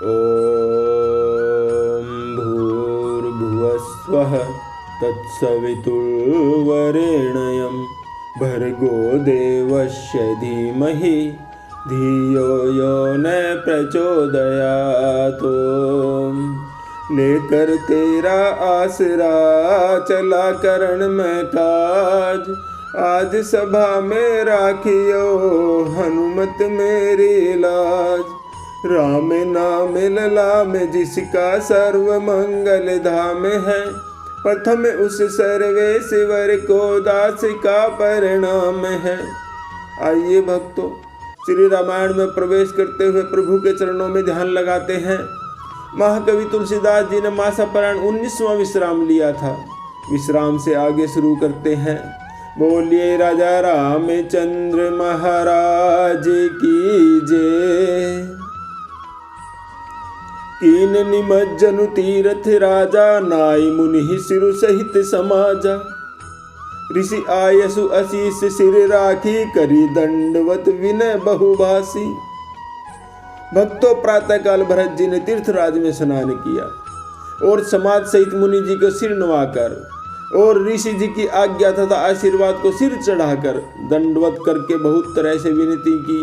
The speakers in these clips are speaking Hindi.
ॐ भूर्भुवस्वः तत्सवितुर्वरेण्यं भर्गो देवस्य धीमहि धियो यो न प्रचोदयात्। लेकर तेरा आसरा चला करण में काज, आज सभा में राखियो हनुमत मेरी लाज। राम नाम लला में जिसका सर्व मंगल धाम है, प्रथम उस सर्वेश्वर को दास का परिणाम है। आइए भक्तों, श्री रामायण में प्रवेश करते हुए प्रभु के चरणों में ध्यान लगाते हैं। महाकवि तुलसीदास जी ने मासापरायण 19वां विश्राम लिया था। विश्राम से आगे शुरू करते हैं। बोलिए राजा रामचंद्र महाराज की जय। कीन निमज्जनु तीरथ राजा, नाई मुनि सिरु सहित समाजा। ऋषि आयसु असीस सिर राखी, करी दंडवत विनय बहुभाषी। भक्तों, प्रातःकाल भरत जी ने तीर्थराज में स्नान किया और समाज सहित मुनि जी को सिर नवाकर और ऋषि जी की आज्ञा तथा आशीर्वाद को सिर चढ़ाकर दंडवत करके बहुत तरह से विनती की।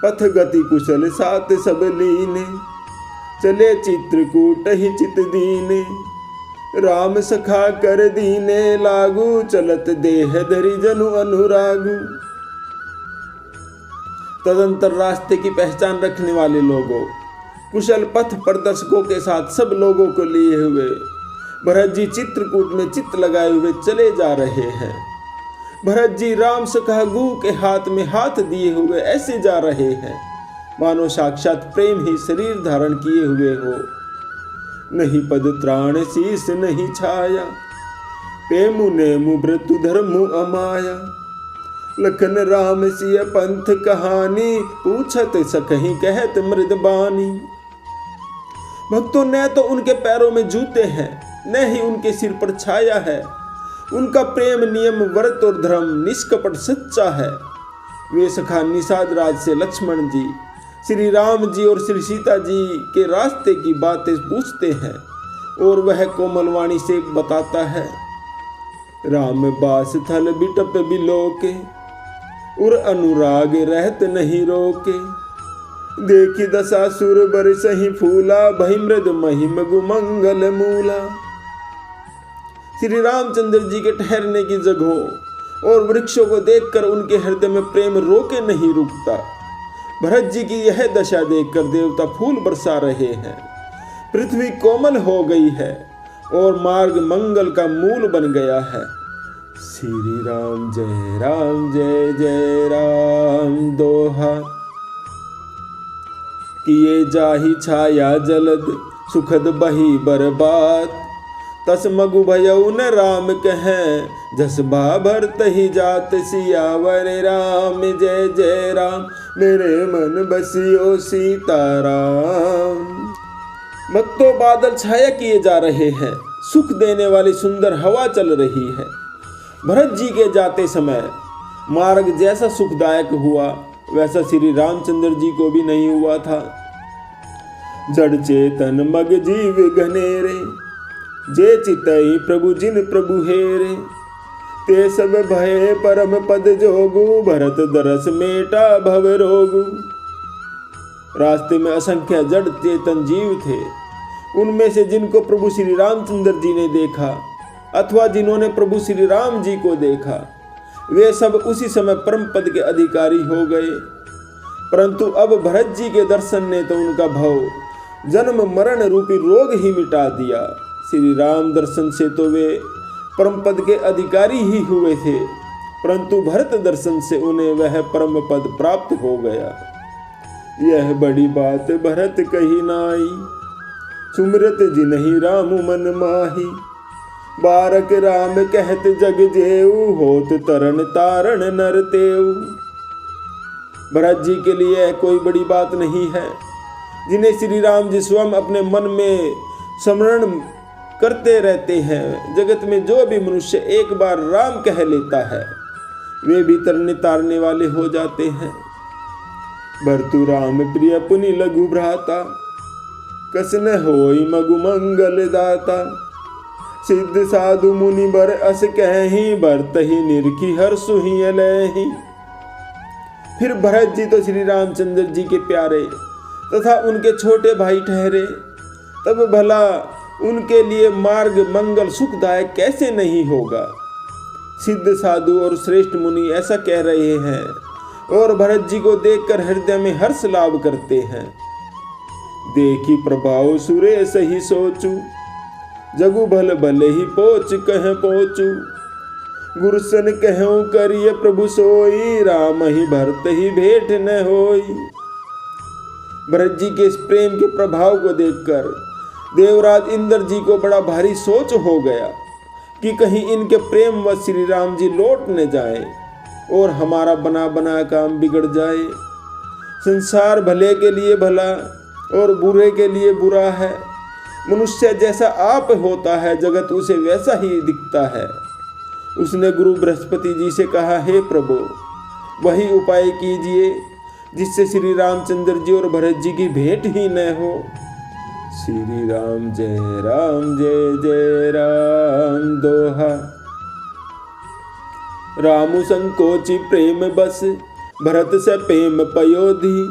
पथ गति कुशल सात सब लीने, चले चित्रकूट ही चित दीने। राम सखा कर दीने लागू, चलत देह धरि जनु अनुरागु। तदंतर रास्ते की पहचान रखने वाले लोगों, कुशल पथ प्रदर्शकों के साथ सब लोगों को लिए हुए भरत जी चित्रकूट में चित्त लगाए हुए चले जा रहे हैं। भरत जी राम सखा गु के हाथ में हाथ दिए हुए ऐसे जा रहे हैं मानो साक्षात प्रेम ही शरीर धारण किए हुए हो। नहीं पद त्राण शीस नहीं छाया, पेमु नेमु व्रतु धर्मु अमाया। लखन राम सिय पंथ कहानी, पूछत सकहीं कहत मृदबानी। भक्तों, न तो उनके पैरों में जूते हैं, न ही उनके सिर पर छाया है। उनका प्रेम नियम व्रत और धर्म निष्कपट सच्चा है। वे सखा निषाद राज से लक्ष्मण जी, श्री राम जी और श्री सीता जी के रास्ते की बातें पूछते हैं और वह कोमलवाणी से बताता है। राम बास थल बिटप बिलोके, उर अनुराग रहत नहीं रोके। देखी दशा सुर बर सही फूला, भई मृद महिम गुमंगल मूला। श्री रामचंद्र जी के ठहरने की जगहों और वृक्षों को देखकर उनके हृदय में प्रेम रोके नहीं रुकता। भरत जी की यह दशा देखकर देवता फूल बरसा रहे हैं। पृथ्वी कोमल हो गई है और मार्ग मंगल का मूल बन गया है। श्री राम जय जय राम दोहा। किए जाहि छाया जलद, सुखद बही बरबात। तस मगु भयउ न राम कहें, जस भाभर तहि जात। सियावर राम जय जय राम, मेरे मन बसियो सीताराम। भक्तों, बादल छाया किए जा रहे हैं, सुख देने वाली सुंदर हवा चल रही है। भरत जी के जाते समय मार्ग जैसा सुखदायक हुआ, वैसा श्री रामचंद्र जी को भी नहीं हुआ था। जड़ चेतन मग जीव घनेरे, जे चितई प्रभु जिन प्रभु हेरे। ते सब भय परम पद जोगु, भरत दरस मेटा भव रोगु। रास्ते में असंख्य जड़ चेतन जीव थे। उनमें से जिनको प्रभु श्री रामचंद्र जी ने देखा अथवा जिन्होंने प्रभु श्री राम जी को देखा, वे सब उसी समय परम पद के अधिकारी हो गए। परंतु अब भरत जी के दर्शन ने तो उनका भव जन्म मरण रूपी रोग ही मिटा दिया। श्री राम दर्शन से तो वे परम पद के अधिकारी ही हुए थे, परंतु भरत दर्शन से उन्हें वह परम पद प्राप्त हो गया। यह बड़ी बात भरत कही नाई, सुमरत जिन्हि राम मन माही। बारक राम कहत जग जेऊ, होत तरन तारण नर तेऊ। भरत जी के लिए कोई बड़ी बात नहीं है, जिन्हें श्री राम जी स्वयं अपने मन में स्मरण करते रहते हैं। जगत में जो भी मनुष्य एक बार राम कह लेता है, वे भी तरने तारने वाले हो जाते हैं। भरतु राम प्रिय पुनि लघु भ्राता, कसन होई मगु मंगल दाता। सिद्ध साधु मुनि बर अस कहीं, भरत ही निरखी हर्षु ही अलहि। फिर भरत जी तो श्री रामचंद्र जी के प्यारे तथा उनके छोटे भाई ठहरे, तब भला उनके लिए मार्ग मंगल सुखदायक कैसे नहीं होगा। सिद्ध साधु और श्रेष्ठ मुनि ऐसा कह रहे हैं और भरत जी को देखकर हृदय में हर्ष लाभ करते हैं। देखी प्रभाव सुरे सही सोचू, जगु भल भले ही पोच कह पहुँचू। गुरुसन कहूँ करिय प्रभु सोई, राम ही भरत ही भेंट न होई। भरत जी के इस प्रेम के प्रभाव को देखकर देवराज इंद्र जी को बड़ा भारी सोच हो गया कि कहीं इनके प्रेम व श्री राम जी लौट न जाए और हमारा बना बना काम बिगड़ जाए। संसार भले के लिए भला और बुरे के लिए बुरा है। मनुष्य जैसा आप होता है, जगत उसे वैसा ही दिखता है। उसने गुरु बृहस्पति जी से कहा, हे प्रभु, वही उपाय कीजिए जिससे श्री रामचंद्र जी और भरत जी की भेंट ही न हो। श्री राम जय जय राम दोहा। रामु संकोचि प्रेम बस, भरत से प्रेम पयोधी।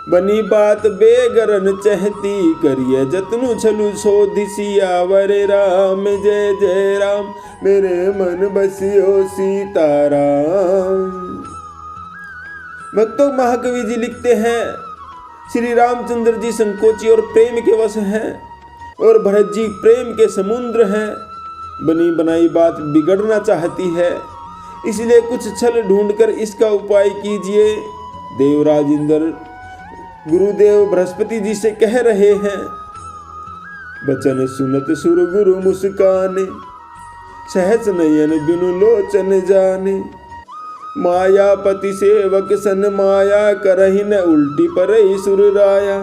बनी बात बेगरन चहती, करिए जतनु छलु सोधि। सियावर राम जय राम, मेरे मन बसियो सीताराम। भक्तों, महाकवि जी लिखते हैं, श्री रामचंद्र जी संकोची और प्रेम के वश हैं और भरत जी प्रेम के समुद्र हैं। बनी बनाई बात बिगड़ना चाहती है, इसलिए कुछ छल ढूंढकर इसका उपाय कीजिए। देवराज इंद्र गुरुदेव बृहस्पति जी से कह रहे हैं। बचन सुनत सुर गुरु मुस्काने, सहज नयन बिनु लोचन जाने। मायापति सेवक सन माया, करहि न उल्टी परई सुर राया।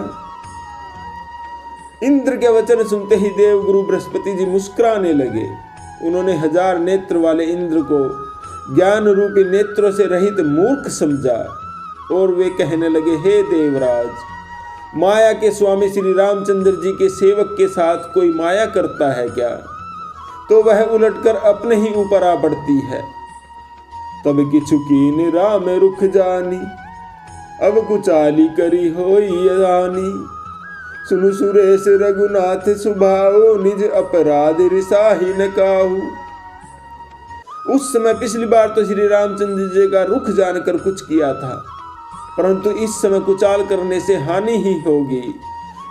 इंद्र के वचन सुनते ही देव गुरु बृहस्पति जी मुस्कुराने लगे। उन्होंने 1000 नेत्र वाले इंद्र को ज्ञान रूपी नेत्रों से रहित मूर्ख समझा और वे कहने लगे, हे देवराज, माया के स्वामी श्री रामचंद्र जी के सेवक के साथ कोई माया करता है क्या? तो वह उलटकर अपने ही ऊपर आ पड़ती है। तब किछु कीन राम रुख जानी, अब कुचाली करी होई रानी। सुनु सुरेश रघुनाथ सुभाओ, निज अपराध रिसाही न काहू। उस समय पिछली बार तो श्री रामचंद्र जी का रुख जानकर कुछ किया था, परंतु इस समय कुचाल करने से हानि ही होगी।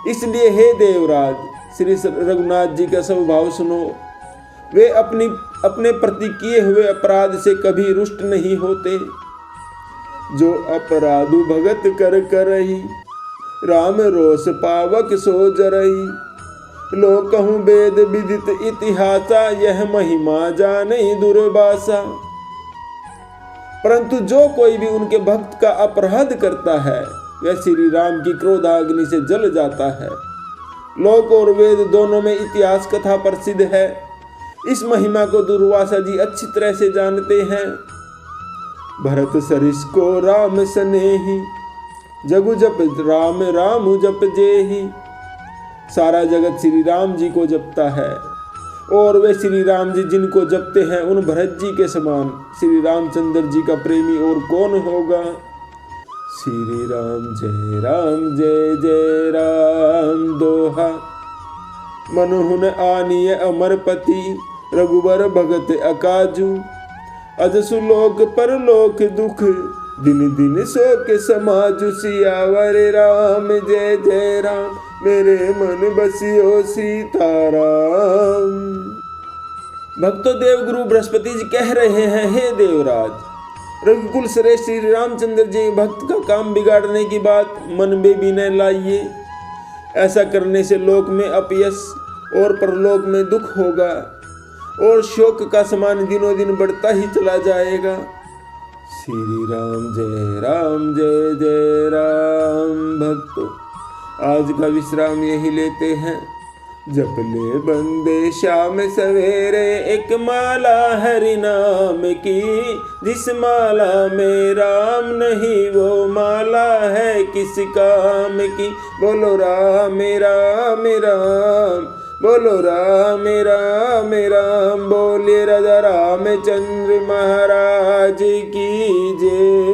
इसलिए हे देवराज, श्री रघुनाथ जी का स्वभाव सुनो। वे अपने प्रति किए हुए अपराध से कभी रुष्ट नहीं होते। जो अपराधु भगत कर करही, राम रोष पावक सो जरही। लोक कहूँ वेद विदित इतिहासा, यह महिमा जाने दुर्वासा। परंतु जो कोई भी उनके भक्त का अपराध करता है, वह श्री राम की क्रोधाग्नि से जल जाता है। लोक और वेद दोनों में इतिहास कथा प्रसिद्ध है। इस महिमा को दुर्वासा जी अच्छी तरह से जानते हैं। भरत सरिस को राम सनेही, जगु जप राम राम जप जेही। सारा जगत श्री राम जी को जपता है और वे श्री राम जी जिनको जपते हैं, उन भरत जी के समान श्री रामचंद्र जी का प्रेमी और कौन होगा। श्री राम जय राम दोहा। मनहुन आनिय अमरपति, रघुबर भगत अकाजू। अजसु लोक परलोक दुख, दिन दिन शोक समाजु। सियावर राम जय राम, मेरे मन बसियो सीताराम। भक्तों, देव गुरु बृहस्पति जी कह रहे हैं, हे देवराज, रघुकुल श्रेष्ठ श्री रामचंद्र जी भक्त का काम बिगाड़ने की बात मन में भी न लाइए। ऐसा करने से लोक में अपयश और परलोक में दुख होगा और शोक का समान दिनों दिन बढ़ता ही चला जाएगा। श्री राम जय राम। भक्तों, आज का विश्राम यही लेते हैं। जप ले बंदे शाम सवेरे एक माला हरि नाम की, जिस माला में राम नहीं वो माला है किस काम की। बोलो राम राम राम, बोलो राम राम राम, बोलिए राजा रामचंद्र महाराज की जय।